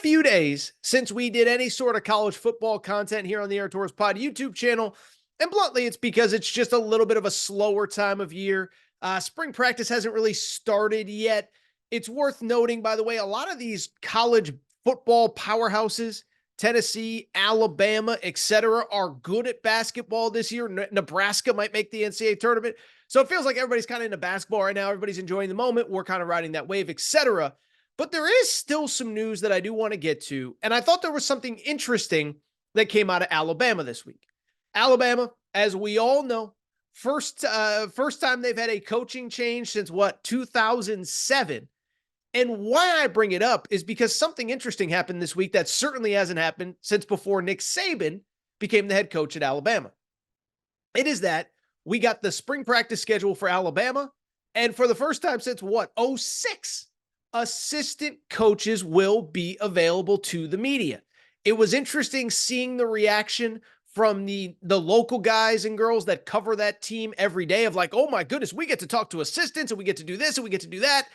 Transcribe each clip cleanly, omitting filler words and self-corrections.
few days since we did any sort of college football content here on the Air Tours Pod YouTube channel. And bluntly, it's because it's just a little bit of a slower time of year. Spring practice hasn't really started yet. It's worth noting, by the way, a lot of these college football powerhouses, Tennessee, Alabama, etc., are good at basketball this year. Nebraska might make the NCAA tournament. So it feels like everybody's kind of into basketball right now. Everybody's enjoying the moment. We're kind of riding that wave, etc. But there is still some news that I do want to get to. And I thought there was something interesting that came out of Alabama this week. Alabama, as we all know, first time they've had a coaching change since 2007. And why I bring it up is because something interesting happened this week that certainly hasn't happened since before Nick Saban became the head coach at Alabama. It is that we got the spring practice schedule for Alabama. And for the first time since 2006, assistant coaches will be available to the media. It was interesting seeing the reaction from the local guys and girls that cover that team every day of like, oh my goodness, we get to talk to assistants and we get to do this and we get to do that.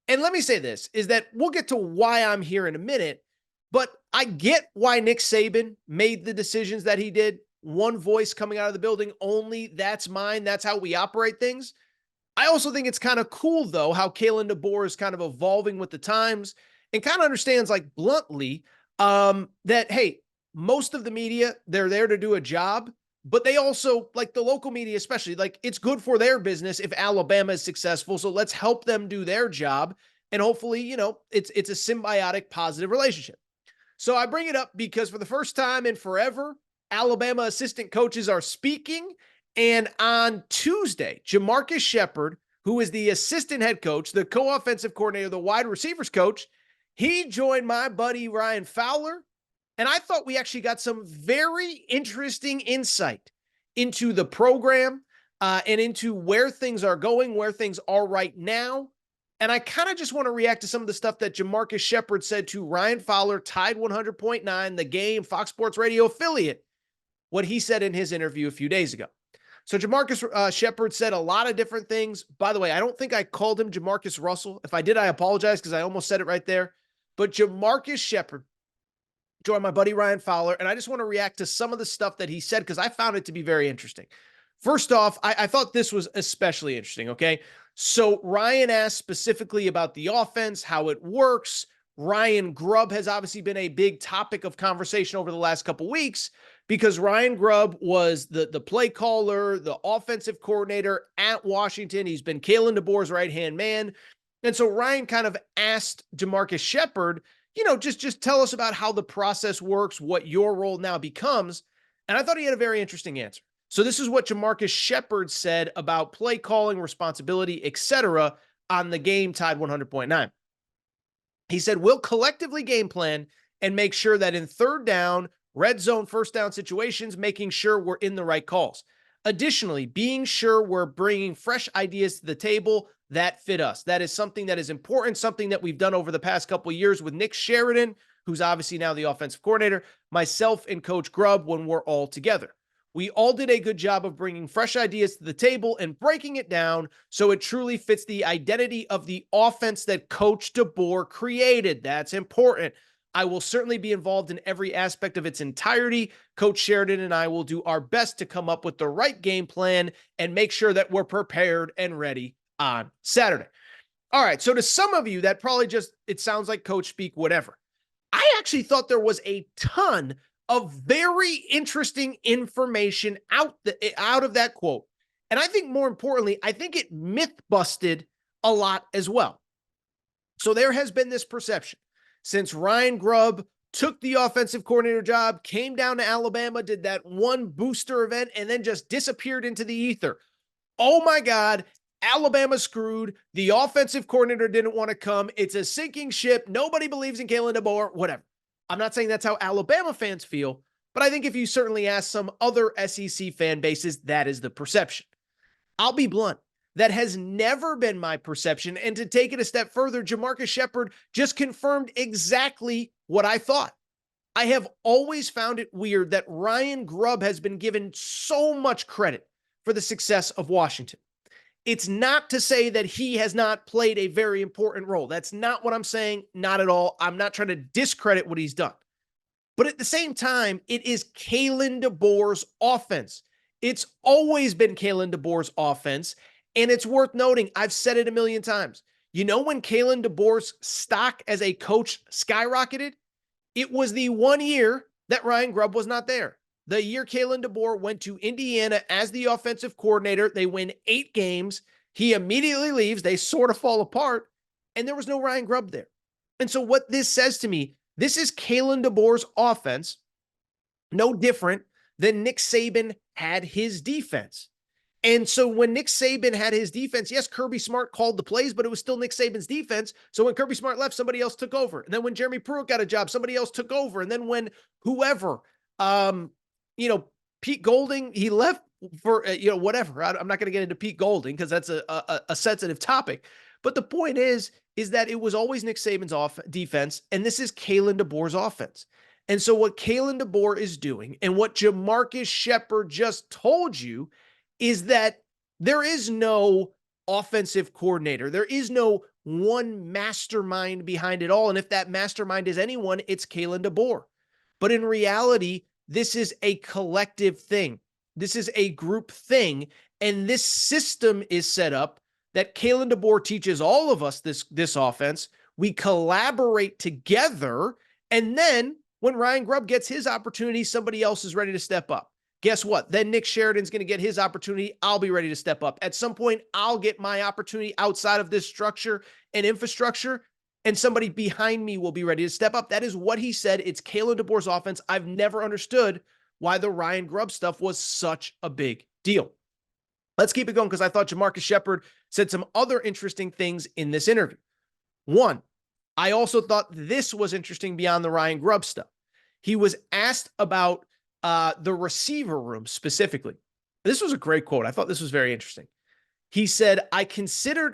And let me say this, is that we'll get to why I'm here in a minute, but I get why Nick Saban made the decisions that he did. One voice coming out of the building, only that's mine. That's how we operate things. I also think it's kind of cool, though, how Kalen DeBoer is kind of evolving with the times and kind of understands, like, bluntly, that, hey, most of the media, they're there to do a job, but they also, like the local media especially, like, it's good for their business if Alabama is successful, so let's help them do their job, and hopefully, it's a symbiotic, positive relationship. So I bring it up because for the first time in forever, Alabama assistant coaches are speaking. And on Tuesday, Jamarcus Shepard, who is the assistant head coach, the co-offensive coordinator, the wide receivers coach, he joined my buddy Ryan Fowler. And I thought we actually got some very interesting insight into the program and into where things are going, where things are right now. And I kind of just want to react to some of the stuff that Jamarcus Shepard said to Ryan Fowler, Tide 100.9, the Game, Fox Sports Radio affiliate, what he said in his interview a few days ago. So Jamarcus Shepard said a lot of different things. By the way, I don't think I called him Jamarcus Russell. If I did, I apologize because I almost said it right there. But Jamarcus Shepard joined my buddy Ryan Fowler, and I just want to react to some of the stuff that he said because I found it to be very interesting. First off, I thought this was especially interesting, okay? So Ryan asked specifically about the offense, how it works. Ryan Grubb has obviously been a big topic of conversation over the last couple weeks because Ryan Grubb was the play caller, the offensive coordinator at Washington. He's been Kalen DeBoer's right-hand man. And so Ryan kind of asked Jamarcus Shepard, just tell us about how the process works, what your role now becomes. And I thought he had a very interesting answer. So this is what Jamarcus Shepard said about play calling, responsibility, etc. on the Game, Tide 100.9. He said, we'll collectively game plan and make sure that in third down, red zone, first down situations, making sure we're in the right calls. Additionally, being sure we're bringing fresh ideas to the table that fit us. That is something that is important, something that we've done over the past couple of years with Nick Sheridan, who's obviously now the offensive coordinator, myself and Coach Grubb when we're all together. We all did a good job of bringing fresh ideas to the table and breaking it down so it truly fits the identity of the offense that Coach DeBoer created. That's important. I will certainly be involved in every aspect of its entirety. Coach Sheridan and I will do our best to come up with the right game plan and make sure that we're prepared and ready on Saturday. All right, so to some of you, that probably just, it sounds like coach speak, whatever. I actually thought there was a ton of very interesting information out of that quote. And I think more importantly, I think it myth busted a lot as well. So there has been this perception since Ryan Grubb took the offensive coordinator job, came down to Alabama, did that one booster event, and then just disappeared into the ether. Oh my God, Alabama screwed. The offensive coordinator didn't want to come. It's a sinking ship. Nobody believes in Kalen DeBoer, whatever. I'm not saying that's how Alabama fans feel, but I think if you certainly ask some other SEC fan bases, that is the perception. I'll be blunt. That has never been my perception. And to take it a step further, Jamarcus Shepard just confirmed exactly what I thought. I have always found it weird that Ryan Grubb has been given so much credit for the success of Washington. It's not to say that he has not played a very important role. That's not what I'm saying. Not at all. I'm not trying to discredit what he's done. But at the same time, it is Kalen DeBoer's offense. It's always been Kalen DeBoer's offense. And it's worth noting, I've said it a million times. You know when Kalen DeBoer's stock as a coach skyrocketed? It was the 1 year that Ryan Grubb was not there. The year Kalen DeBoer went to Indiana as the offensive coordinator, they win 8 games. He immediately leaves. They sort of fall apart, and there was no Ryan Grubb there. And so what this says to me, this is Kalen DeBoer's offense, no different than Nick Saban had his defense. And so when Nick Saban had his defense, yes, Kirby Smart called the plays, but it was still Nick Saban's defense. So when Kirby Smart left, somebody else took over. And then when Jeremy Pruitt got a job, somebody else took over. And then when whoever, Pete Golding, he left for, whatever. I'm not going to get into Pete Golding because that's a sensitive topic. But the point is that it was always Nick Saban's defense, and this is Kalen DeBoer's offense. And so what Kalen DeBoer is doing and what Jamarcus Shepard just told you is that there is no offensive coordinator. There is no one mastermind behind it all. And if that mastermind is anyone, it's Kalen DeBoer. But in reality, this is a collective thing. This is a group thing. And this system is set up that Kalen DeBoer teaches all of us this offense. We collaborate together. And then when Ryan Grubb gets his opportunity, somebody else is ready to step up. Guess what? Then Nick Sheridan's going to get his opportunity. I'll be ready to step up. At some point, I'll get my opportunity outside of this structure and infrastructure, and somebody behind me will be ready to step up. That is what he said. It's Kalen DeBoer's offense. I've never understood why the Ryan Grubb stuff was such a big deal. Let's keep it going because I thought Jamarcus Shepard said some other interesting things in this interview. One, I also thought this was interesting beyond the Ryan Grubb stuff. He was asked about the receiver room specifically. This was a great quote. I thought this was very interesting. He said,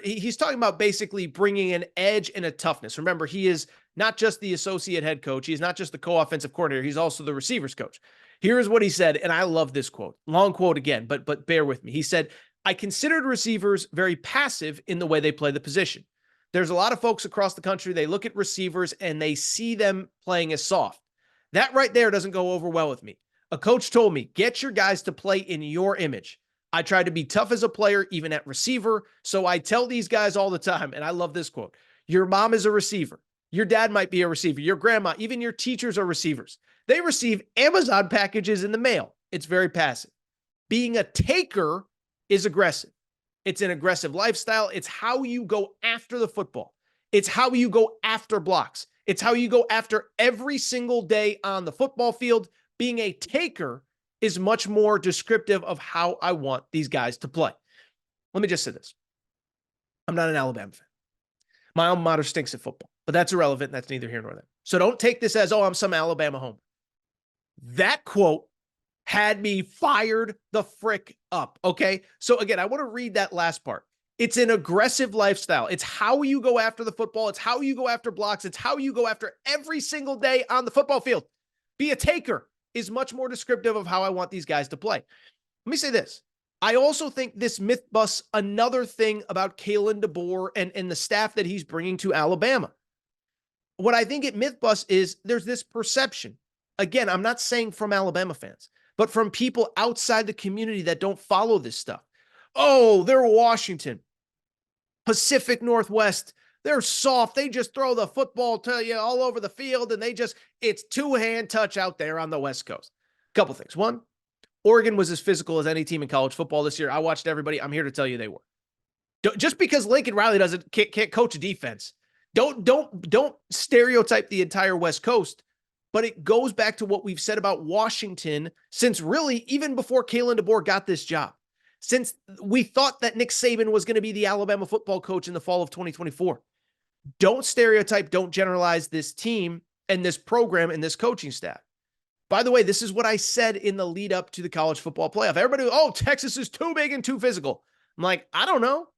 he's talking about basically bringing an edge and a toughness. Remember, he is not just the associate head coach. He's not just the co-offensive coordinator. He's also the receivers coach. Here's what he said, and I love this quote. Long quote again, but bear with me. He said, I considered receivers very passive in the way they play the position. There's a lot of folks across the country, they look at receivers and they see them playing as soft. That right there doesn't go over well with me. A coach told me, get your guys to play in your image. I tried to be tough as a player, even at receiver. So I tell these guys all the time, and I love this quote, your mom is a receiver. Your dad might be a receiver. Your grandma, even your teachers are receivers. They receive Amazon packages in the mail. It's very passive. Being a taker is aggressive. It's an aggressive lifestyle. It's how you go after the football. It's how you go after blocks. It's how you go after every single day on the football field. Being a taker is much more descriptive of how I want these guys to play. Let me just say this. I'm not an Alabama fan. My alma mater stinks at football, but that's irrelevant. That's neither here nor there. So don't take this as, oh, I'm some Alabama homer. That quote had me fired the frick up, okay? So again, I want to read that last part. It's an aggressive lifestyle. It's how you go after the football. It's how you go after blocks. It's how you go after every single day on the football field. Be a taker is much more descriptive of how I want these guys to play. Let me say this. I also think this myth busts another thing about Kalen DeBoer and the staff that he's bringing to Alabama. What I think it myth busts is there's this perception. Again, I'm not saying from Alabama fans, but from people outside the community that don't follow this stuff. Oh, they're Washington, Pacific Northwest. They're soft. They just throw the football to you all over the field, and it's two-hand touch out there on the West Coast. Couple things. One, Oregon was as physical as any team in college football this year. I watched everybody. I'm here to tell you they were. Just because Lincoln Riley can't coach a defense, don't stereotype the entire West Coast. But it goes back to what we've said about Washington since really even before Kalen DeBoer got this job. Since we thought that Nick Saban was going to be the Alabama football coach in the fall of 2024. Don't stereotype, don't generalize this team and this program and this coaching staff. By the way, this is what I said in the lead up to the college football playoff. Everybody, Texas is too big and too physical. I'm like, I don't know.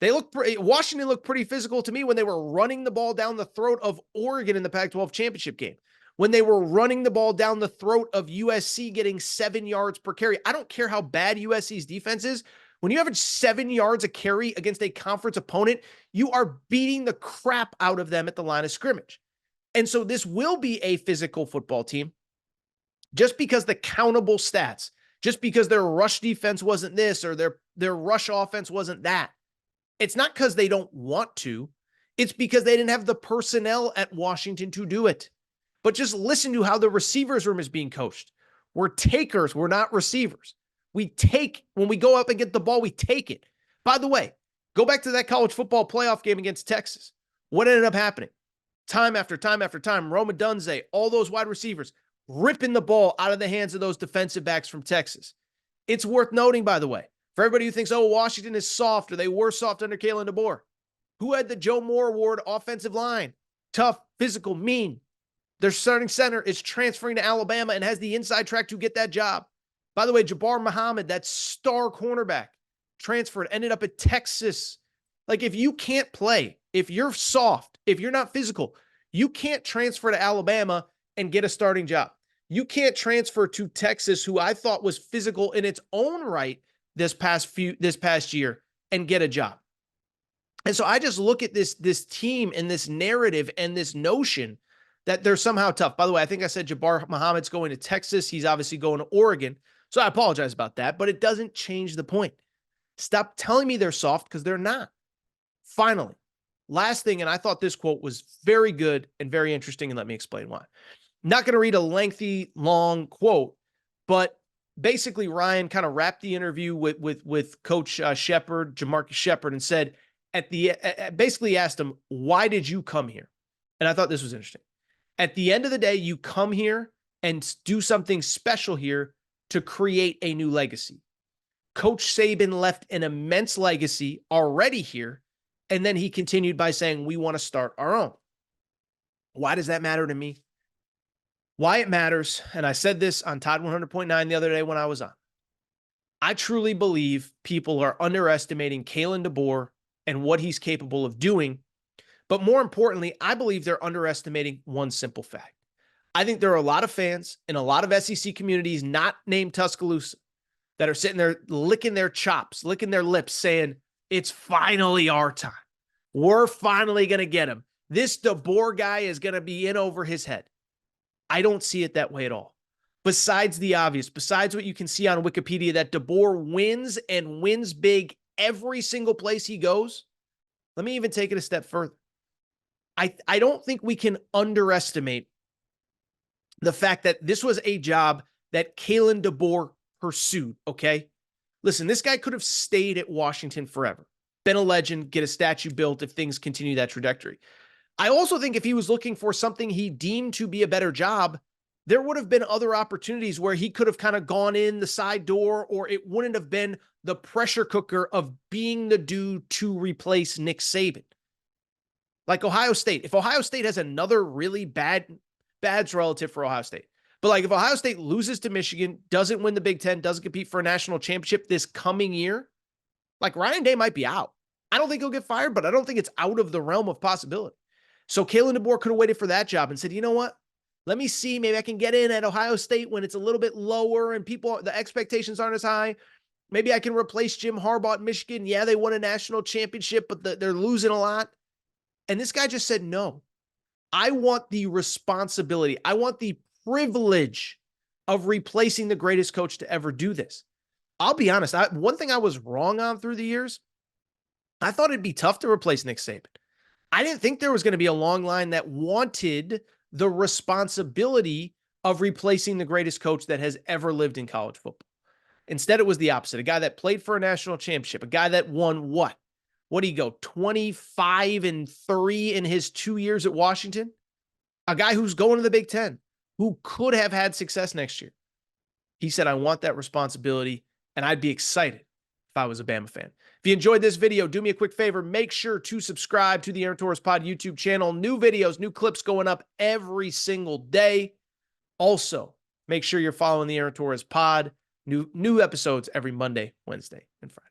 Washington looked pretty physical to me when they were running the ball down the throat of Oregon in the Pac-12 championship game. When they were running the ball down the throat of USC getting 7 yards per carry. I don't care how bad USC's defense is. When you average 7 yards a carry against a conference opponent, you are beating the crap out of them at the line of scrimmage. And so this will be a physical football team just because the countable stats, just because their rush defense wasn't this or their rush offense wasn't that. It's not because they don't want to. It's because they didn't have the personnel at Washington to do it. But just listen to how the receivers room is being coached. We're takers. We're not receivers. We take, when we go up and get the ball, we take it. By the way, go back to that college football playoff game against Texas. What ended up happening? Time after time after time, Rome Odunze, all those wide receivers, ripping the ball out of the hands of those defensive backs from Texas. It's worth noting, by the way, for everybody who thinks, oh, Washington is soft or they were soft under Kalen DeBoer, who had the Joe Moore Award offensive line, tough, physical, mean. Their starting center is transferring to Alabama and has the inside track to get that job. By the way, Jabbar Muhammad, that star cornerback, transferred, ended up at Texas. Like, if you can't play, if you're soft, if you're not physical, you can't transfer to Alabama and get a starting job. You can't transfer to Texas, who I thought was physical in its own right this past year, and get a job. And so I just look at this team and this narrative and this notion that they're somehow tough. By the way, I think I said Jabbar Muhammad's going to Texas. He's obviously going to Oregon. So I apologize about that, but it doesn't change the point. Stop telling me they're soft, because they're not. Finally, last thing, and I thought this quote was very good and very interesting, and let me explain why. I'm not going to read a lengthy, long quote, but basically Ryan kind of wrapped the interview with Coach Shepard, Jamarcus Shepard, and said basically asked him, why did you come here? And I thought this was interesting. At the end of the day, you come here and do something special here to create a new legacy. Coach Saban left an immense legacy already here, and then he continued by saying, we want to start our own. Why does that matter to me? Why it matters, and I said this on Todd 100.9 the other day when I was on. I truly believe people are underestimating Kalen DeBoer and what he's capable of doing. But more importantly, I believe they're underestimating one simple fact. I think there are a lot of fans in a lot of SEC communities not named Tuscaloosa that are sitting there licking their chops, licking their lips, saying, it's finally our time. We're finally going to get him. This DeBoer guy is going to be in over his head. I don't see it that way at all. Besides the obvious, besides what you can see on Wikipedia, that DeBoer wins and wins big every single place he goes. Let me even take it a step further. I don't think we can underestimate the fact that this was a job that Kalen DeBoer pursued, okay? Listen, this guy could have stayed at Washington forever, been a legend, get a statue built if things continue that trajectory. I also think if he was looking for something he deemed to be a better job, there would have been other opportunities where he could have kind of gone in the side door, or it wouldn't have been the pressure cooker of being the dude to replace Nick Saban. Like Ohio State. If Ohio State has another really bad's relative for Ohio State. But like if Ohio State loses to Michigan, doesn't win the Big Ten, doesn't compete for a national championship this coming year, like Ryan Day might be out. I don't think he'll get fired, but I don't think it's out of the realm of possibility. So Kalen DeBoer could have waited for that job and said, you know what? Let me see. Maybe I can get in at Ohio State when it's a little bit lower and the expectations aren't as high. Maybe I can replace Jim Harbaugh at Michigan. Yeah, they won a national championship, but they're losing a lot. And this guy just said, no, I want the responsibility. I want the privilege of replacing the greatest coach to ever do this. I'll be honest. One thing I was wrong on through the years, I thought it'd be tough to replace Nick Saban. I didn't think there was going to be a long line that wanted the responsibility of replacing the greatest coach that has ever lived in college football. Instead, it was the opposite. A guy that played for a national championship, a guy that won what? What did he go? 25-3 in his 2 years at Washington? A guy who's going to the Big Ten, who could have had success next year. He said, I want that responsibility, and I'd be excited if I was a Bama fan. If you enjoyed this video, do me a quick favor. Make sure to subscribe to the Aaron Torres Pod YouTube channel. New videos, new clips going up every single day. Also, make sure you're following the Aaron Torres Pod. New episodes every Monday, Wednesday, and Friday.